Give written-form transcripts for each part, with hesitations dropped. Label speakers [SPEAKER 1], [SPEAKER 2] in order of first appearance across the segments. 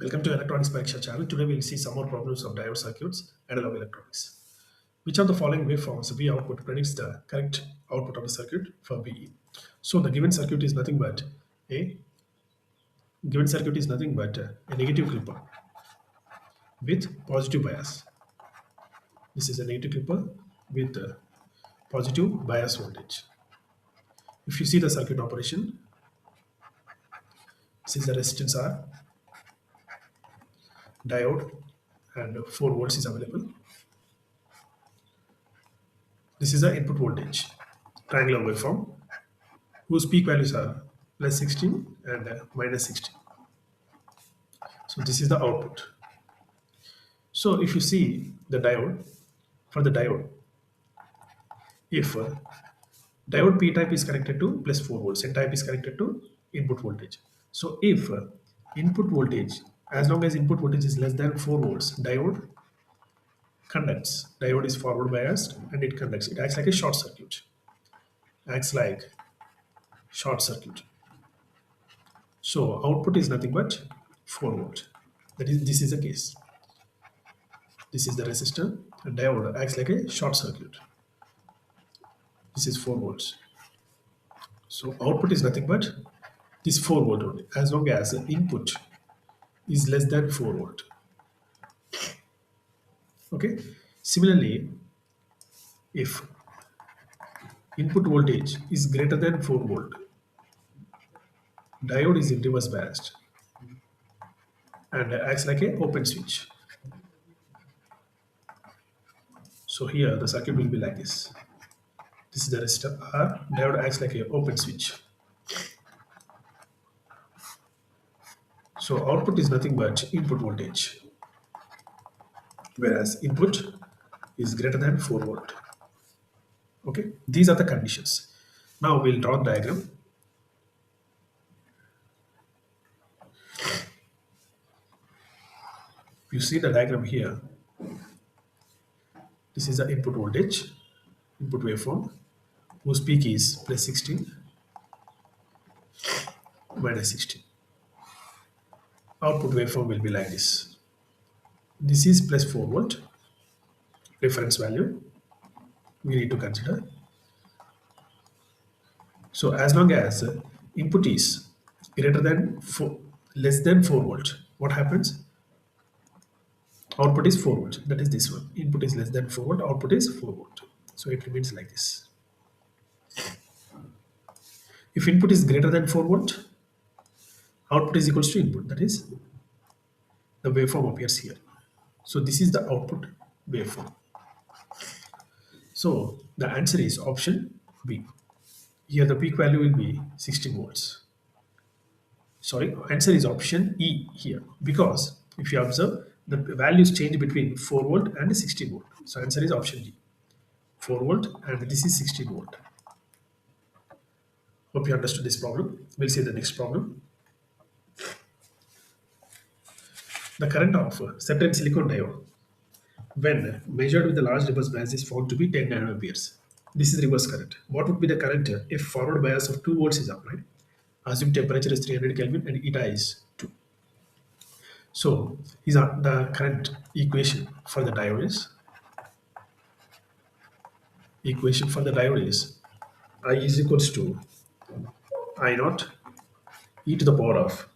[SPEAKER 1] Welcome to Electronics Pariksha channel. Today we'll see some more problems of diode circuits and analog electronics. Which of the following waveforms V output predicts the correct output of the circuit for VE? So the given circuit is nothing but a a negative clipper with positive bias. This is a negative clipper with positive bias voltage. If you see the circuit operation, since the resistance R, diode, and 4 volts is available. This is the input voltage, triangular waveform, whose peak values are plus 16 and minus 16. So this is the output. So if you see the diode, for the diode, if diode P type is connected to plus 4 volts, N type is connected to input voltage. So if input voltage, as long as input voltage is less than 4 volts, diode conducts. Diode is forward biased and it conducts. It acts like a short circuit. Acts like short circuit. So output is nothing but 4 volt. This is the case. This is the resistor. And diode acts like a short circuit. This is 4 volts. So output is nothing but this 4 volt only, as long as the input is less than 4 volt. Okay. Similarly, if input voltage is greater than 4 volt, diode is in reverse biased and acts like a open switch. So here the circuit will be like this. This is the resistor R. Diode acts like a open switch. So output is nothing but input voltage, whereas input is greater than 4 volt. Okay, these are the conditions. Now we'll draw the diagram. You see the diagram here. This is the input voltage, input waveform, whose peak is plus 16, minus 16. Output waveform will be like this. This is plus 4 volt, reference value we need to consider. So as long as input is greater than less than 4 volt, what happens? Output is 4 volt. That is this one. Input is less than 4 volt, output is 4 volt. So it remains like this. If input is greater than 4 volt, output is equals to input. That is the waveform appears here. So this is the output waveform. So the answer is option B. Here the peak value will be 16 volts. Sorry, answer is option E here, because if you observe, the values change between 4 volt and 16 volt. So answer is option D. 4 volt and this is 16 volt. Hope you understood this problem. We'll see the next problem. The current of a certain silicon diode, when measured with a large reverse bias, is found to be 10 nanoamperes. This is reverse current. What would be the current if forward bias of 2 volts is applied? Assume temperature is 300 Kelvin and eta is 2. So the current equation for the diode is I is equals to I naught e to the power of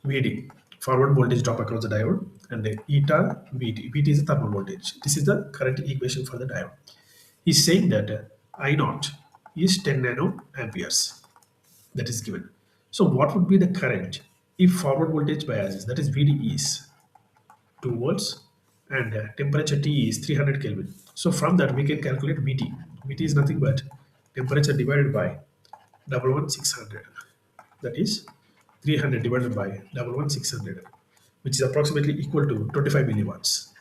[SPEAKER 1] Vd, forward voltage drop across the diode, and eta Vt. Vt is the thermal voltage. This is the current equation for the diode. He's saying that I naught is 10 nanoamperes. That is given. So what would be the current if forward voltage bias is, that is Vd is 2 volts and temperature T is 300 Kelvin. So from that we can calculate Vt. Vt is nothing but temperature divided by 11600. That is 300 divided by 11600, which is approximately equal to 25 milliwatts.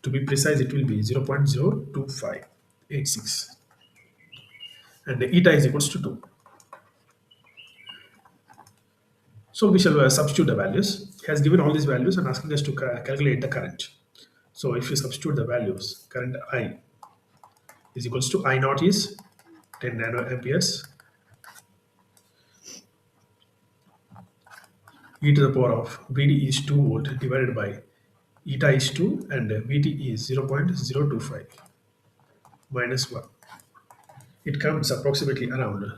[SPEAKER 1] To be precise, it will be 0.02586. And the eta is equals to 2. So we shall substitute the values. He has given all these values and asking us to calculate the current. So if you substitute the values, current I is equals to I naught is 10 nanoamperes e to the power of Vd is 2 volt divided by eta is 2 and Vt is 0.025 minus 1. It comes approximately around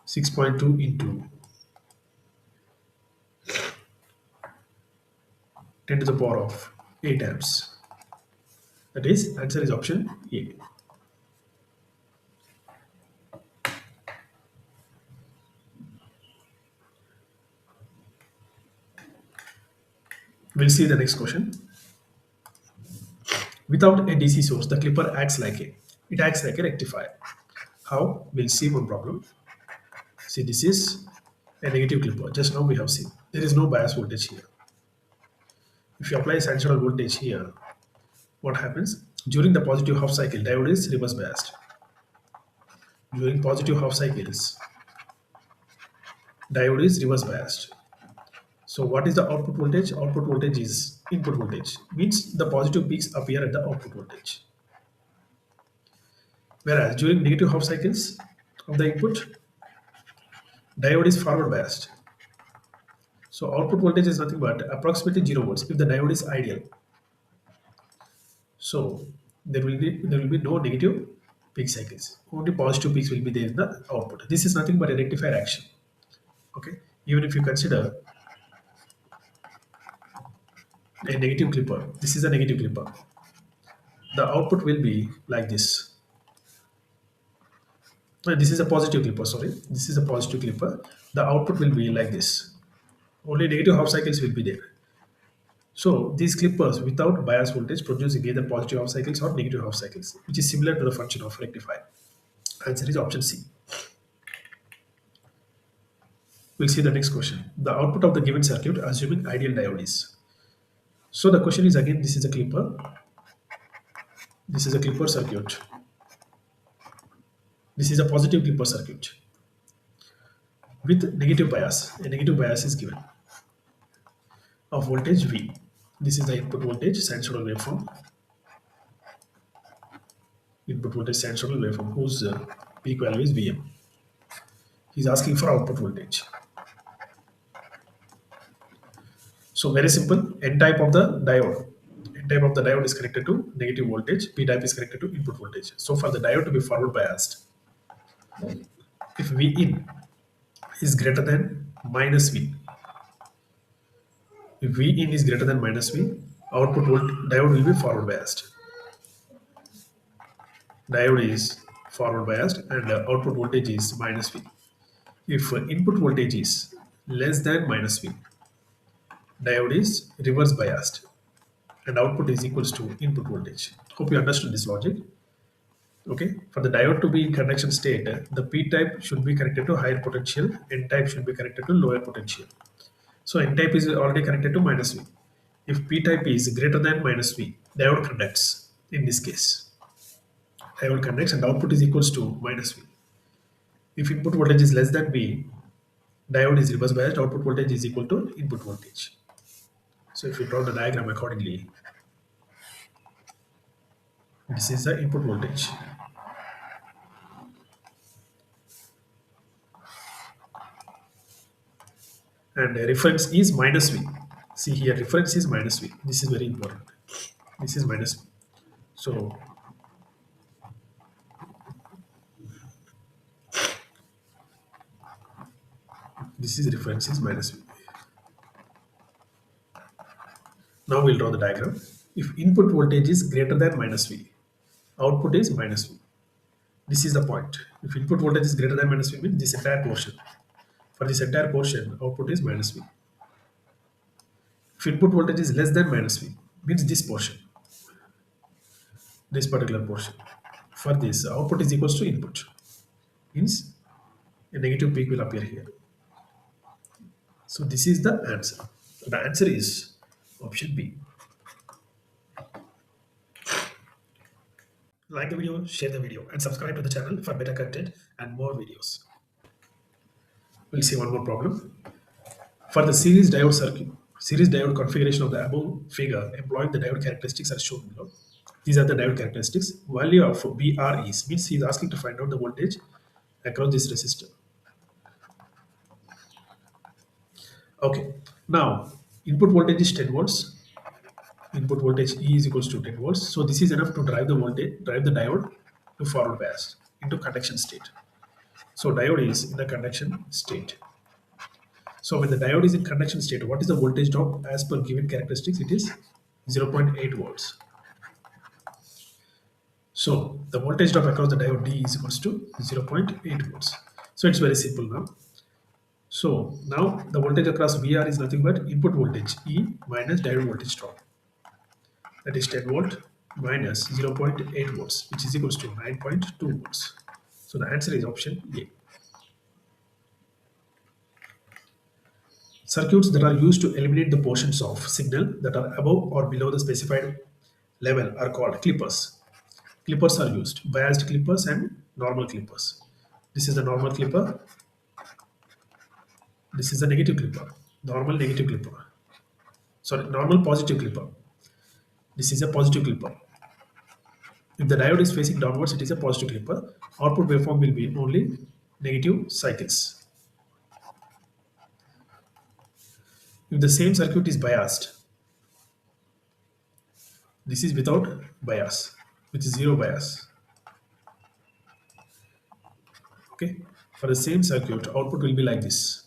[SPEAKER 1] 6.2 into 10 to the power of 8 amps. That is, answer is option A. We'll see the next question. Without a DC source, the clipper acts like a rectifier. How? We'll see one problem. See, this is a negative clipper. Just now we have seen there is no bias voltage here. If you apply sinusoidal voltage here, what happens? During the positive half cycle, diode is reverse biased. During positive half cycles, diode is reverse biased. So what is the output voltage? Output voltage is input voltage. Means the positive peaks appear at the output voltage. Whereas during negative half cycles of the input, diode is forward biased. So output voltage is nothing but approximately 0 volts if the diode is ideal. So there will be no negative peak cycles. Only positive peaks will be there in the output. This is nothing but a rectifier action. Okay. Even if you consider a negative clipper, this is a negative clipper. The output will be like this. This is a positive clipper. Sorry, this is a positive clipper. The output will be like this. Only negative half cycles will be there. So these clippers without bias voltage produce either positive half cycles or negative half cycles, which is similar to the function of rectifier. Answer is option C. We'll see the next question. The output of the given circuit assuming ideal diode is. So the question is again, this is a clipper. This is a clipper circuit. This is a positive clipper circuit with negative bias. A negative bias is given of voltage V. This is the input voltage sinusoidal waveform. Input voltage sinusoidal waveform whose peak value is Vm. He's asking for output voltage. So very simple. N type of the diode. N type of the diode is connected to negative voltage. P type is connected to input voltage. So for the diode to be forward biased, if V in is greater than minus V, if V in is greater than minus V, output diode will be forward biased. Diode is forward biased and output voltage is minus V. If input voltage is less than minus V, diode is reverse biased and output is equals to input voltage. Hope you understood this logic. Okay, for the diode to be in conduction state, the P type should be connected to higher potential, N type should be connected to lower potential. So N type is already connected to minus V. If P type is greater than minus V, diode conducts in this case. Diode conducts and output is equals to minus V. If input voltage is less than V, diode is reverse biased, output voltage is equal to input voltage. So if you draw the diagram accordingly, this is the input voltage. And reference is minus V. See here, reference is minus V. This is very important. This is minus V. So this is reference is minus V. Now we'll draw the diagram. If input voltage is greater than minus V, output is minus V. This is the point. If input voltage is greater than minus V, means this entire portion. For this entire portion, output is minus V. If input voltage is less than minus V, means this portion, this particular portion. For this, output is equals to input. Means a negative peak will appear here. So this is the answer. The answer is option B. Like the video, share the video, and subscribe to the channel for better content and more videos. We'll see one more problem. For the series diode circuit, series diode configuration of the above figure employing the diode characteristics are shown below. These are the diode characteristics. Value of BR is, means he is asking to find out the voltage across this resistor. Okay. Now, input voltage is 10 volts. Input voltage E is equals to 10 volts. So this is enough to drive the voltage, drive the diode to forward bias into conduction state. So diode is in the conduction state. So when the diode is in conduction state, what is the voltage drop as per given characteristics? It is 0.8 volts. So the voltage drop across the diode D is equals to 0.8 volts. So it's very simple now. So now the voltage across VR is nothing but input voltage E minus diode voltage drop. That is 10 volt minus 0.8 volts, which is equals to 9.2 volts. So the answer is option A. Circuits that are used to eliminate the portions of signal that are above or below the specified level are called clippers. Clippers are used, biased clippers and normal clippers. This is the normal clipper. This is the negative clipper. Normal negative clipper. Sorry, normal positive clipper. This is a positive clipper. If the diode is facing downwards, it is a positive clipper. Output waveform will be only negative cycles. If the same circuit is biased, this is without bias, which is zero bias. Okay, for the same circuit, output will be like this.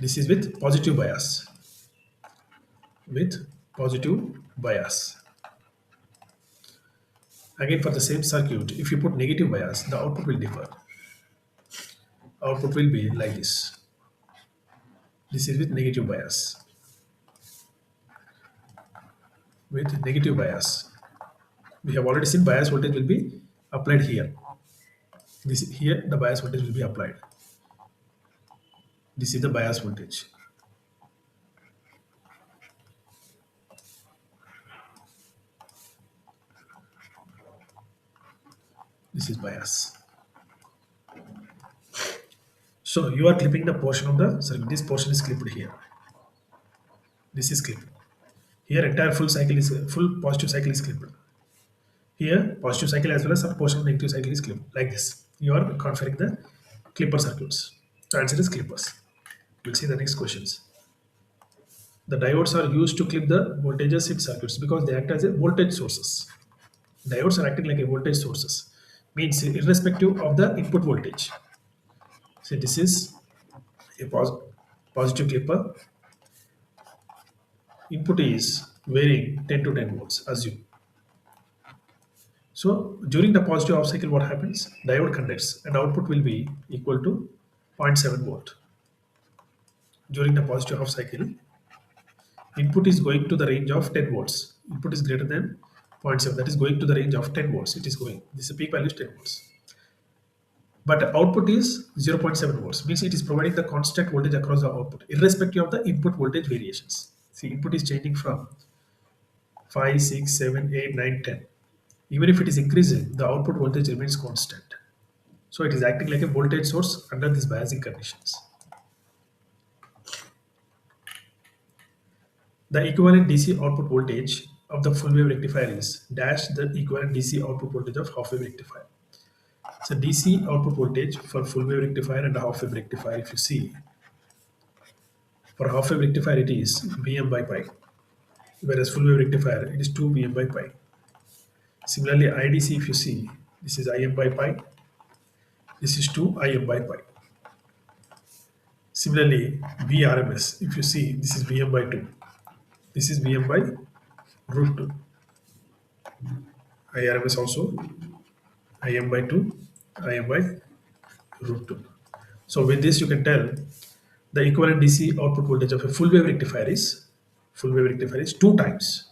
[SPEAKER 1] This is with positive bias. With positive bias. Again, for the same circuit, if you put negative bias, the output will differ. Output will be like this. This is with negative bias. With negative bias, we have already seen bias voltage will be applied here. This here the bias voltage will be applied. This is the bias voltage. This is bias. So you are clipping the portion of the circuit. This portion is clipped here. This is clipped. Here entire full positive cycle is clipped. Here positive cycle as well as a portion of negative cycle is clipped. Like this. You are configuring the clipper circuits. The answer is clippers. We'll see the next questions. The diodes are used to clip the voltages in circuits because they act as a voltage sources. Diodes are acting like a voltage sources. Means irrespective of the input voltage. So this is a positive clipper. Input is varying 10 to 10 volts, assume. So during the positive off cycle, what happens? Diode conducts and output will be equal to zero point 0.7 volt. During the positive half cycle, input is going to the range of 10 volts. Input is greater than 0.7, that is going to the range of 10 volts. It is going. This peak value is 10 volts. But output is 0.7 volts, means it is providing the constant voltage across the output, irrespective of the input voltage variations. See, input is changing from 5, 6, 7, 8, 9, 10. Even if it is increasing, the output voltage remains constant. So it is acting like a voltage source under these biasing conditions. The equivalent DC output voltage of the full wave rectifier is dash the equivalent DC output voltage of half wave rectifier. So DC output voltage for full wave rectifier and half wave rectifier, if you see, for half wave rectifier it is Vm by pi, whereas full wave rectifier it is 2 Vm by pi. Similarly, IDC, if you see, this is Im by pi, this is 2 Im by pi. Similarly, Vrms, if you see, this is Vm by 2, this is Vm by root 2. IRMS also Im by 2, Im by root 2. So with this you can tell the equivalent DC output voltage of a full wave rectifier is 2 times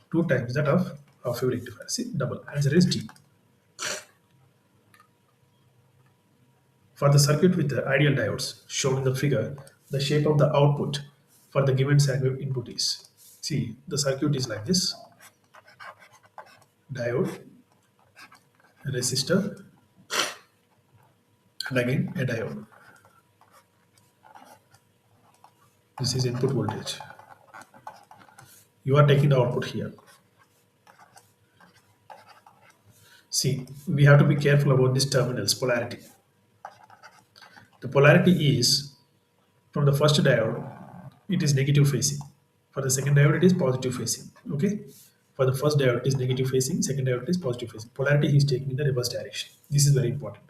[SPEAKER 1] that of half wave rectifier. See, double. Answer is D. For the circuit with the ideal diodes shown in the figure, the shape of the output for the given sine wave input is. See, the circuit is like this: diode, resistor, and again a diode. This is input voltage. You are taking the output here. See, we have to be careful about this terminals polarity. The polarity is from the first diode, it is negative facing. For the second diode, it is positive facing. Okay. For the first diode, it is negative facing. Second diode is positive facing. Polarity is taken in the reverse direction. This is very important.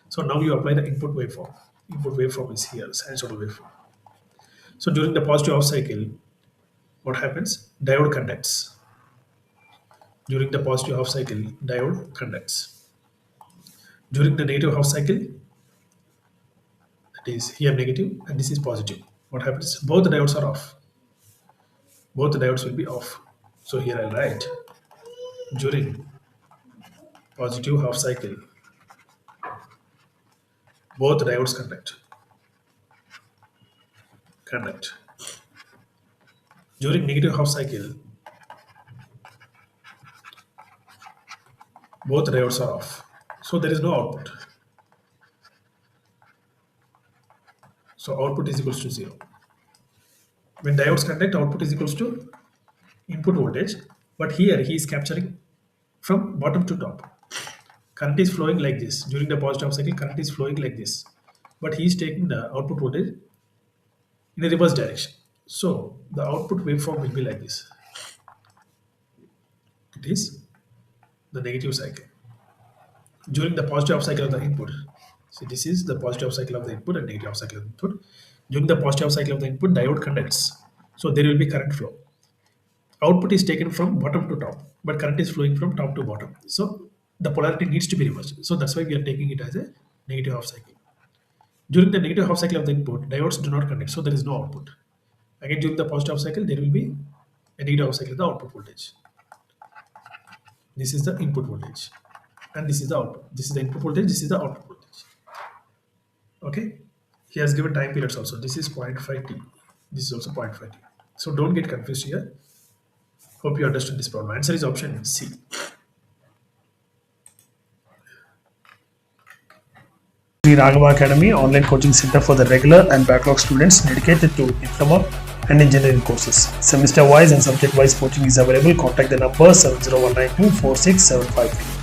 [SPEAKER 1] So now you apply the input waveform. Input waveform is here, sinusoidal waveform. So during the positive half cycle, what happens? Diode conducts. During the positive half cycle, diode conducts. During the negative half cycle, that is here negative and this is positive. What happens? Both the diodes are off. Both the diodes will be off. So here I'll write during positive half cycle, both the diodes conduct. During negative half cycle, both the diodes are off. So there is no output. So output is equals to 0. When diodes conduct, output is equals to input voltage. But here he is capturing from bottom to top. Current is flowing like this. During the positive half cycle, current is flowing like this. But he is taking the output voltage in a reverse direction. So the output waveform will be like this. It is the negative cycle. During the positive half cycle of the input, so this is the positive half cycle of the input and negative half cycle of the input. During the positive half cycle of the input, diode conducts. So there will be current flow. Output is taken from bottom to top, but current is flowing from top to bottom. So the polarity needs to be reversed. So that's why we are taking it as a negative half cycle. During the negative half cycle of the input, diodes do not conduct, so there is no output. Again, during the positive half cycle, there will be a negative half cycle of the output voltage. This is the input voltage, and this is the output. This is the input voltage, this is the output voltage. Okay, he has given time periods also. This is 0.5 t, this is also 0.5 t. So don't get confused here. Hope you understood this problem. Answer is option C.
[SPEAKER 2] Sri Raghava Academy online coaching center for the regular and backlog students dedicated to diploma and engineering courses. Semester wise and subject wise coaching is available. Contact the number 70192 46753.